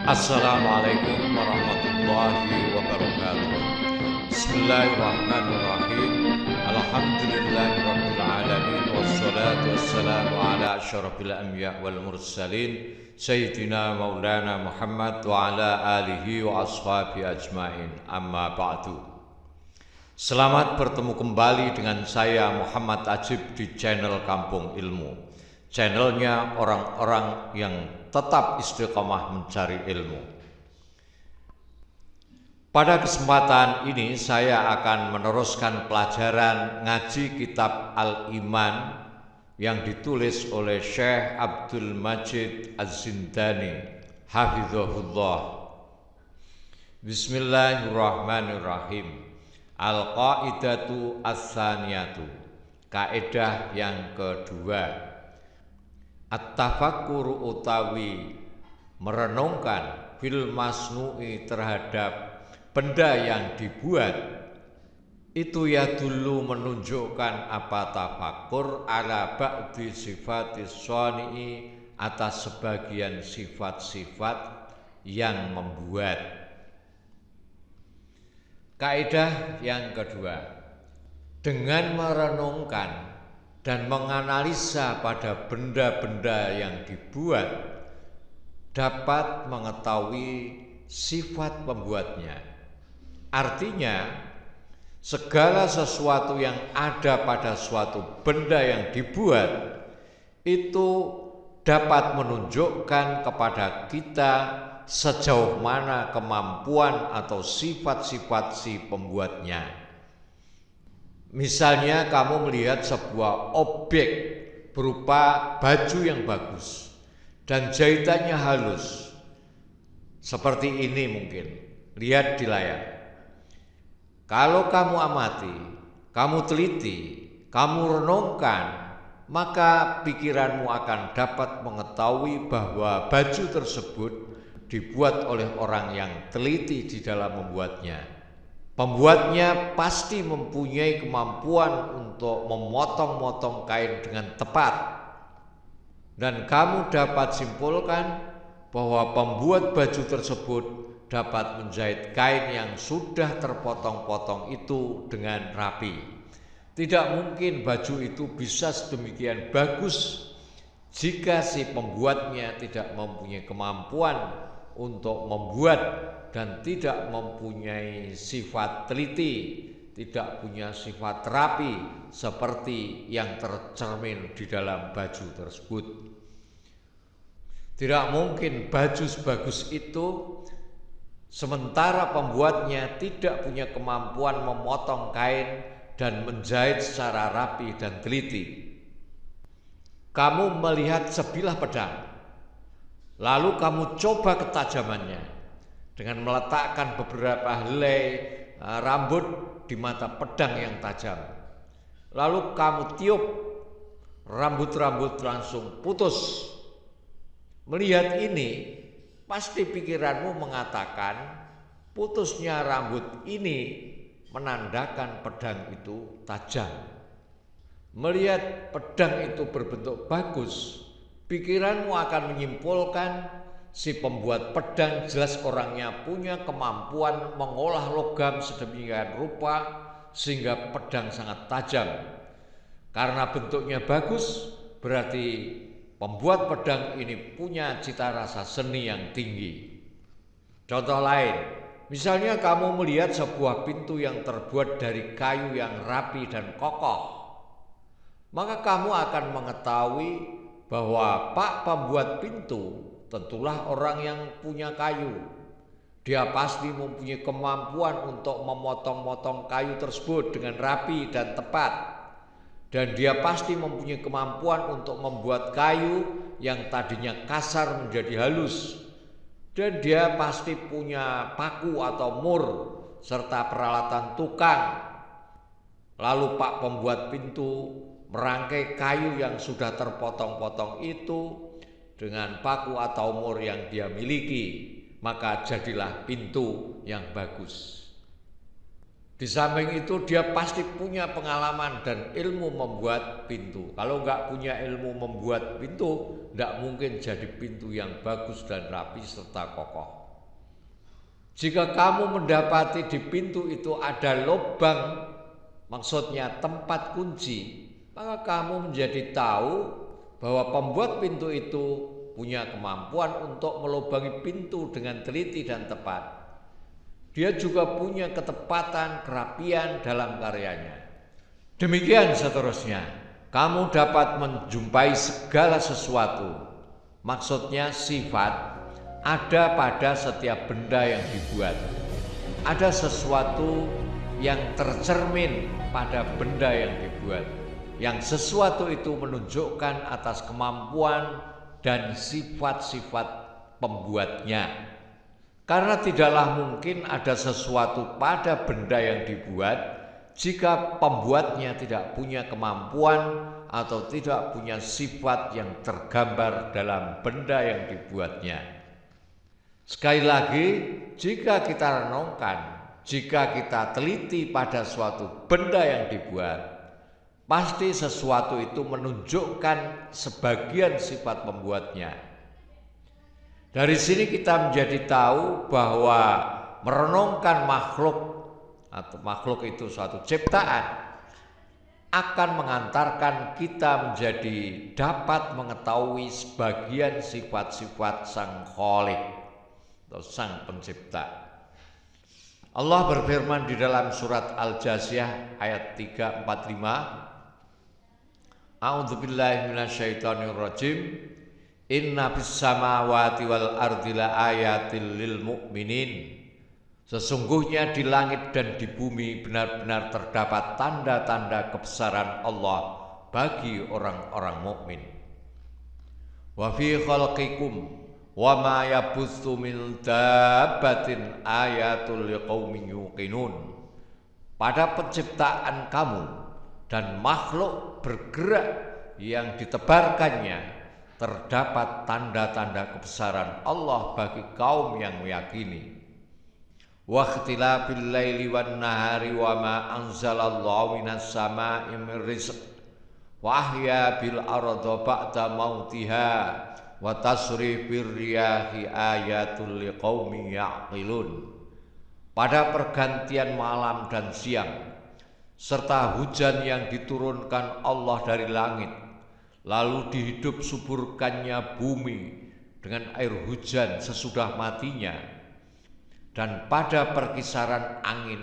Assalamualaikum warahmatullahi wabarakatuh. Bismillahirrahmanirrahim. Alhamdulillahirabbil alamin wassalatu wassalamu ala asyrafil anbiya wal mursalin sayyidina maulana Muhammad wa ala alihi wa ashabi ajmain. Amma ba'du. Selamat bertemu kembali dengan saya Muhammad Ajib di channel Kampung Ilmu. Channelnya orang-orang yang tetap istiqomah mencari ilmu. Pada kesempatan ini saya akan meneruskan pelajaran ngaji kitab Al-Iman yang ditulis oleh Syekh Abdul Majid Az-Zindani hafizahullah. Bismillahirrahmanirrahim. Al-Qaidatu As-Saniyatu, kaidah yang kedua. At-tafakkuru utawi merenungkan fil masnu'i terhadap benda yang dibuat, itu ya dulu menunjukkan apa tafakkur ala ba'di sifatis shani'i, atas sebagian sifat-sifat yang membuat. Kaidah yang kedua, dengan merenungkan dan menganalisa pada benda-benda yang dibuat, dapat mengetahui sifat pembuatnya. Artinya, segala sesuatu yang ada pada suatu benda yang dibuat itu dapat menunjukkan kepada kita sejauh mana kemampuan atau sifat-sifat si pembuatnya. Misalnya kamu melihat sebuah objek berupa baju yang bagus dan jahitannya halus. Seperti ini mungkin, lihat di layar. Kalau kamu amati, kamu teliti, kamu renungkan, maka pikiranmu akan dapat mengetahui bahwa baju tersebut dibuat oleh orang yang teliti di dalam membuatnya. Pembuatnya pasti mempunyai kemampuan untuk memotong-motong kain dengan tepat. Dan kamu dapat simpulkan bahwa pembuat baju tersebut dapat menjahit kain yang sudah terpotong-potong itu dengan rapi. Tidak mungkin baju itu bisa sedemikian bagus jika si pembuatnya tidak mempunyai kemampuan untuk membuat dan tidak mempunyai sifat teliti, tidak punya sifat rapi seperti yang tercermin di dalam baju tersebut. Tidak mungkin baju sebagus itu sementara pembuatnya tidak punya kemampuan memotong kain dan menjahit secara rapi dan teliti. Kamu melihat sebilah pedang, lalu kamu coba ketajamannya dengan meletakkan beberapa helai rambut di mata pedang yang tajam. Lalu kamu tiup, rambut-rambut langsung putus. Melihat ini, pasti pikiranmu mengatakan putusnya rambut ini menandakan pedang itu tajam. Melihat pedang itu berbentuk bagus, pikiranmu akan menyimpulkan si pembuat pedang jelas orangnya punya kemampuan mengolah logam sedemikian rupa sehingga pedang sangat tajam. Karena bentuknya bagus, berarti pembuat pedang ini punya cita rasa seni yang tinggi. Contoh lain, misalnya kamu melihat sebuah pintu yang terbuat dari kayu yang rapi dan kokoh, maka kamu akan mengetahui bahwa Pak pembuat pintu tentulah orang yang punya kayu. Dia pasti mempunyai kemampuan untuk memotong-motong kayu tersebut dengan rapi dan tepat. Dan dia pasti mempunyai kemampuan untuk membuat kayu yang tadinya kasar menjadi halus. Dan dia pasti punya paku atau mur serta peralatan tukang. Lalu Pak pembuat pintu merangkai kayu yang sudah terpotong-potong itu dengan paku atau mur yang dia miliki, maka jadilah pintu yang bagus. Di samping itu dia pasti punya pengalaman dan ilmu membuat pintu. Kalau nggak punya ilmu membuat pintu, nggak mungkin jadi pintu yang bagus dan rapi serta kokoh. Jika kamu mendapati di pintu itu ada lubang, maksudnya tempat kunci, maka kamu menjadi tahu bahwa pembuat pintu itu punya kemampuan untuk melubangi pintu dengan teliti dan tepat. Dia juga punya ketepatan, kerapian dalam karyanya. Demikian seterusnya, kamu dapat menjumpai segala sesuatu, maksudnya sifat, ada pada setiap benda yang dibuat. Ada sesuatu yang tercermin pada benda yang dibuat. Yang sesuatu itu menunjukkan atas kemampuan dan sifat-sifat pembuatnya. Karena tidaklah mungkin ada sesuatu pada benda yang dibuat jika pembuatnya tidak punya kemampuan atau tidak punya sifat yang tergambar dalam benda yang dibuatnya. Sekali lagi, jika kita renungkan, jika kita teliti pada suatu benda yang dibuat, pasti sesuatu itu menunjukkan sebagian sifat pembuatnya. Dari sini kita menjadi tahu bahwa merenungkan makhluk atau makhluk itu suatu ciptaan akan mengantarkan kita menjadi dapat mengetahui sebagian sifat-sifat Sang Khalik atau Sang Pencipta. Allah berfirman di dalam surat Al-Jasiyah ayat 345, A'udzubillahi minasyaitonirrajim. Inna fis samawati wal ardi la ayatil lil mu'minin. Sesungguhnya di langit dan di bumi benar-benar terdapat tanda-tanda kebesaran Allah bagi orang-orang mukmin. Wa fi khalqikum wa ma yabutsu min dabbatin ayatul liqaumin yuqinun. Pada penciptaan kamu dan makhluk bergerak yang ditebarkannya terdapat tanda-tanda kebesaran Allah bagi kaum yang meyakini. Wa ikhtilafil laili wan nahari wa ma anzalallahu minas samaa'i min rizq wa ahya bil arda ba'da mautiha wa tasrifir riyahi ayatul liqaumin ya'qilun. Pada pergantian malam dan siang serta hujan yang diturunkan Allah dari langit, lalu dihidup suburkannya bumi dengan air hujan sesudah matinya, dan pada perkisaran angin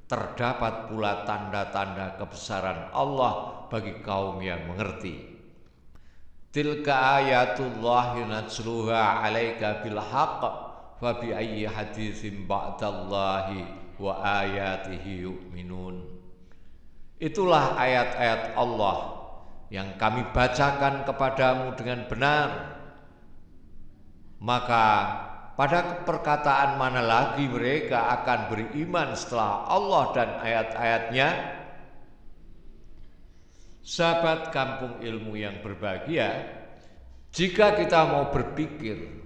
terdapat pula tanda-tanda kebesaran Allah bagi kaum yang mengerti. Tilka ayatullah natsluha 'alaika bil haqq fa bi ayyi haditsin ba'dallahi wa ayatihi yu'minun. Itulah ayat-ayat Allah yang kami bacakan kepadamu dengan benar. Maka pada perkataan mana lagi mereka akan beriman setelah Allah dan ayat-ayatnya? Sahabat kampung ilmu yang berbahagia, jika kita mau berpikir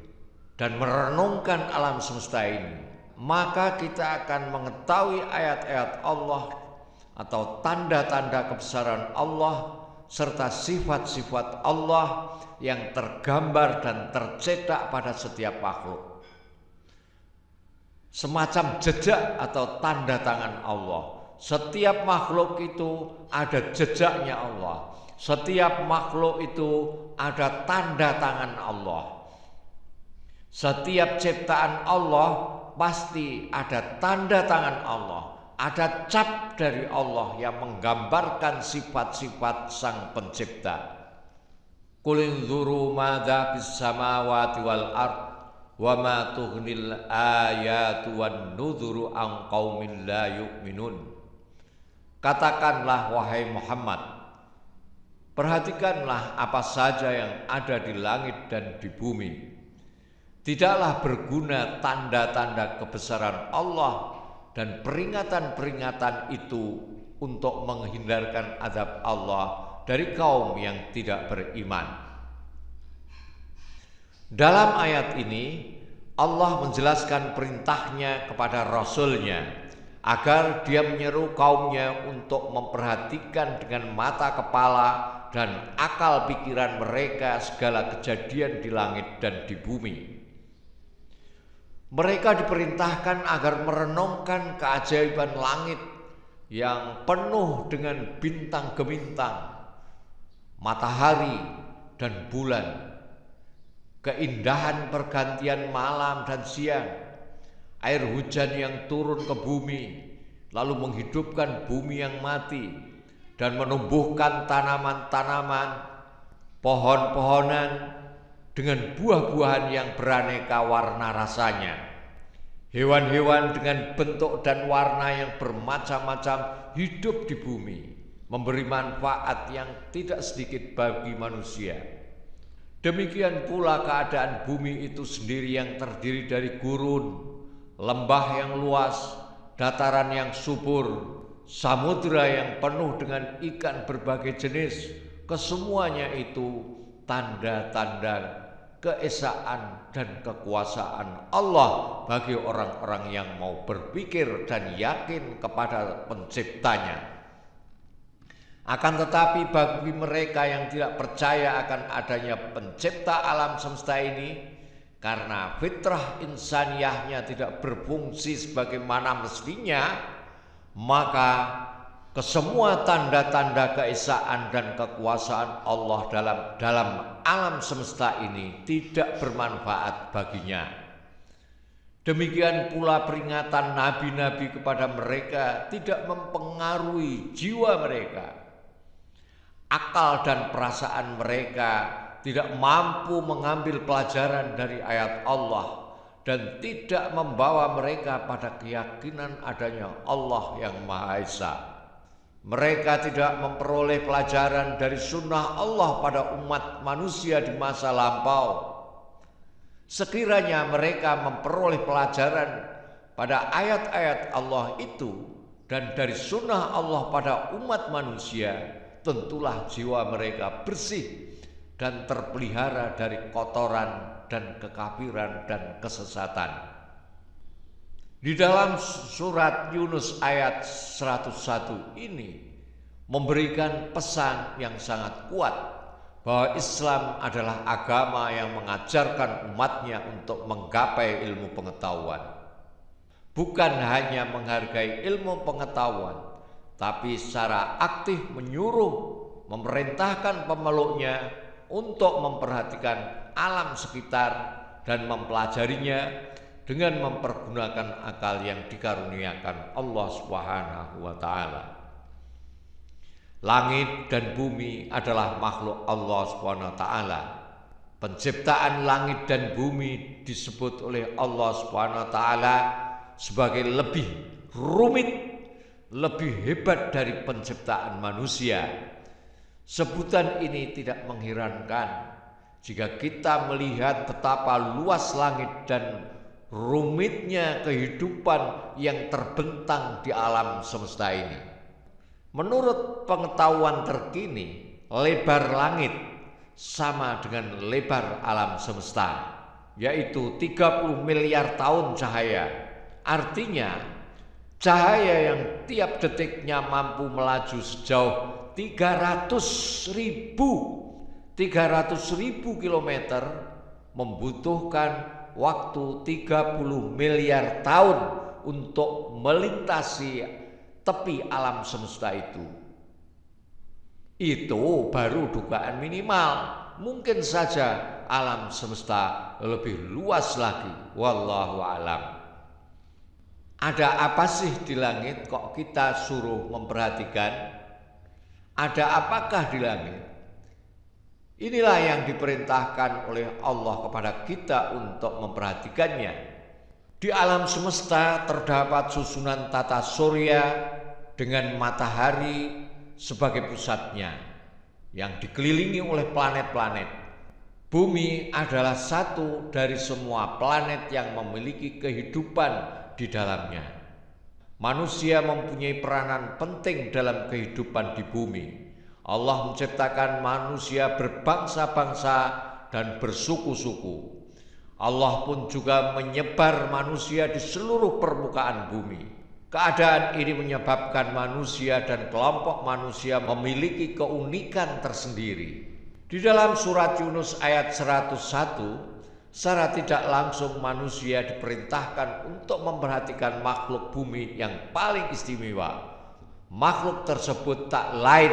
dan merenungkan alam semesta ini, maka kita akan mengetahui ayat-ayat Allah atau tanda-tanda kebesaran Allah serta sifat-sifat Allah yang tergambar dan tercetak pada setiap makhluk. Semacam jejak atau tanda tangan Allah. Setiap makhluk itu ada jejaknya Allah. Setiap makhluk itu ada tanda tangan Allah. Setiap ciptaan Allah pasti ada tanda tangan Allah. Ada cap dari Allah yang menggambarkan sifat-sifat Sang Pencipta. Qul inzuru madza fis samawati wal ard wa ma tughnil ayatu wan nuzuru an qaumin la yu'minun. Katakanlah wahai Muhammad, perhatikanlah apa saja yang ada di langit dan di bumi. Tidaklah berguna tanda-tanda kebesaran Allah dan peringatan-peringatan itu untuk menghindarkan azab Allah dari kaum yang tidak beriman. Dalam ayat ini Allah menjelaskan perintahnya kepada Rasul-Nya agar dia menyeru kaumnya untuk memperhatikan dengan mata kepala dan akal pikiran mereka segala kejadian di langit dan di bumi. Mereka diperintahkan agar merenungkan keajaiban langit yang penuh dengan bintang gemintang, matahari dan bulan, keindahan pergantian malam dan siang, air hujan yang turun ke bumi, lalu menghidupkan bumi yang mati, dan menumbuhkan tanaman-tanaman, pohon-pohonan, dengan buah-buahan yang beraneka warna rasanya. Hewan-hewan dengan bentuk dan warna yang bermacam-macam hidup di bumi, memberi manfaat yang tidak sedikit bagi manusia. Demikian pula keadaan bumi itu sendiri yang terdiri dari gurun, lembah yang luas, dataran yang subur, samudera yang penuh dengan ikan berbagai jenis. Kesemuanya itu tanda-tanda keesaan dan kekuasaan Allah bagi orang-orang yang mau berpikir dan yakin kepada penciptanya. Akan tetapi bagi mereka yang tidak percaya akan adanya pencipta alam semesta ini, karena fitrah insaniyahnya tidak berfungsi sebagaimana mestinya, maka kesemua tanda-tanda keesaan dan kekuasaan Allah dalam alam semesta ini tidak bermanfaat baginya. Demikian pula peringatan nabi-nabi kepada mereka tidak mempengaruhi jiwa mereka. Akal dan perasaan mereka tidak mampu mengambil pelajaran dari ayat Allah dan tidak membawa mereka pada keyakinan adanya Allah yang Maha Esa. Mereka tidak memperoleh pelajaran dari sunnah Allah pada umat manusia di masa lampau. Sekiranya mereka memperoleh pelajaran pada ayat-ayat Allah itu dan dari sunnah Allah pada umat manusia, tentulah jiwa mereka bersih dan terpelihara dari kotoran dan kekafiran dan kesesatan. Di dalam surat Yunus ayat 101 ini memberikan pesan yang sangat kuat bahwa Islam adalah agama yang mengajarkan umatnya untuk menggapai ilmu pengetahuan. Bukan hanya menghargai ilmu pengetahuan, tapi secara aktif menyuruh, memerintahkan pemeluknya untuk memperhatikan alam sekitar dan mempelajarinya dengan mempergunakan akal yang dikaruniakan Allah Subhanahu wa taala. Langit dan bumi adalah makhluk Allah Subhanahu wa taala. Penciptaan langit dan bumi disebut oleh Allah Subhanahu wa taala sebagai lebih rumit, lebih hebat dari penciptaan manusia. Sebutan ini tidak mengherankan jika kita melihat betapa luas langit dan rumitnya kehidupan yang terbentang di alam semesta ini. Menurut pengetahuan terkini, lebar langit sama dengan lebar alam semesta, yaitu 30 miliar tahun cahaya. Artinya, cahaya yang tiap detiknya mampu melaju sejauh 300.000 kilometer membutuhkan waktu 30 miliar tahun untuk melintasi tepi alam semesta itu. Itu baru dugaan minimal. Mungkin saja alam semesta lebih luas lagi. Wallahu a'lam. Ada apa sih di langit kok kita suruh memperhatikan? Ada apakah di langit? Inilah yang diperintahkan oleh Allah kepada kita untuk memperhatikannya. Di alam semesta terdapat susunan tata surya dengan matahari sebagai pusatnya yang dikelilingi oleh planet-planet. Bumi adalah satu dari semua planet yang memiliki kehidupan di dalamnya. Manusia mempunyai peranan penting dalam kehidupan di bumi. Allah menciptakan manusia berbangsa-bangsa dan bersuku-suku. Allah pun juga menyebar manusia di seluruh permukaan bumi. Keadaan ini menyebabkan manusia dan kelompok manusia memiliki keunikan tersendiri. Di dalam surat Yunus ayat 101 Secara tidak langsung manusia diperintahkan untuk memperhatikan makhluk bumi yang paling istimewa. Makhluk tersebut tak lain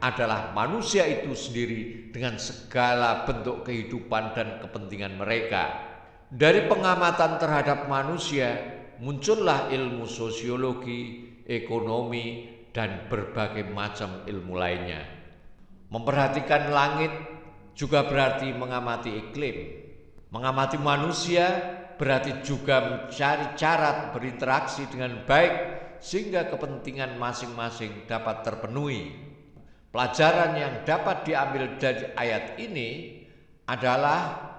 adalah manusia itu sendiri dengan segala bentuk kehidupan dan kepentingan mereka. Dari pengamatan terhadap manusia muncullah ilmu sosiologi, ekonomi, dan berbagai macam ilmu lainnya. Memperhatikan langit juga berarti mengamati iklim. Mengamati manusia berarti juga mencari cara berinteraksi dengan baik sehingga kepentingan masing-masing dapat terpenuhi. Pelajaran yang dapat diambil dari ayat ini adalah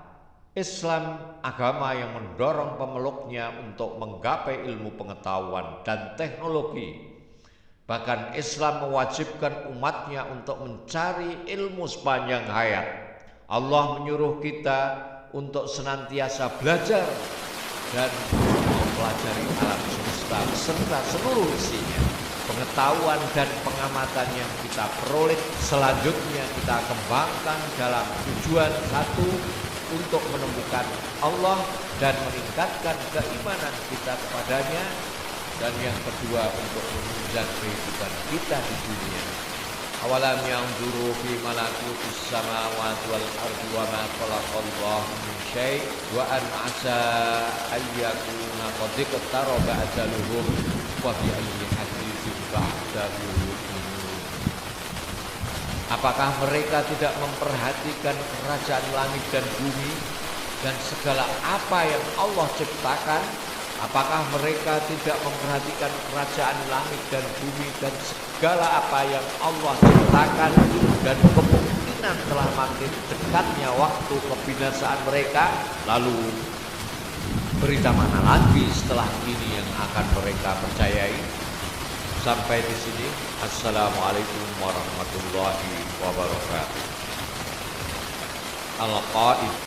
Islam agama yang mendorong pemeluknya untuk menggapai ilmu pengetahuan dan teknologi. Bahkan Islam mewajibkan umatnya untuk mencari ilmu sepanjang hayat. Allah menyuruh kita untuk senantiasa belajar dan mempelajari alam semesta beserta seluruh isinya. Pengetahuan dan pengamatan yang kita peroleh selanjutnya kita kembangkan dalam tujuan satu, untuk menemukan Allah dan meningkatkan keimanan kita kepadanya, dan yang kedua untuk menunjang kehidupan kita di dunia. Awalam yanzuru fi malakutis samawati wal ardi wa ma khalaqallahu min syai' wa an asa ayyakuna qad iqtaraba ajaluhum wa bi ayyi haditsin ba'dahu yu'minun. Apakah mereka tidak memperhatikan kerajaan langit dan bumi dan segala apa yang Allah ciptakan? Apakah mereka tidak memperhatikan kerajaan langit dan bumi dan segala apa yang Allah ciptakan, dan kemungkinan telah makin dekatnya waktu kebinasaan mereka? Lalu berita mana lagi setelah ini yang akan mereka percayai? Sampai di sini. Assalamualaikum warahmatullahi wabarakatuh. Al-Qaid.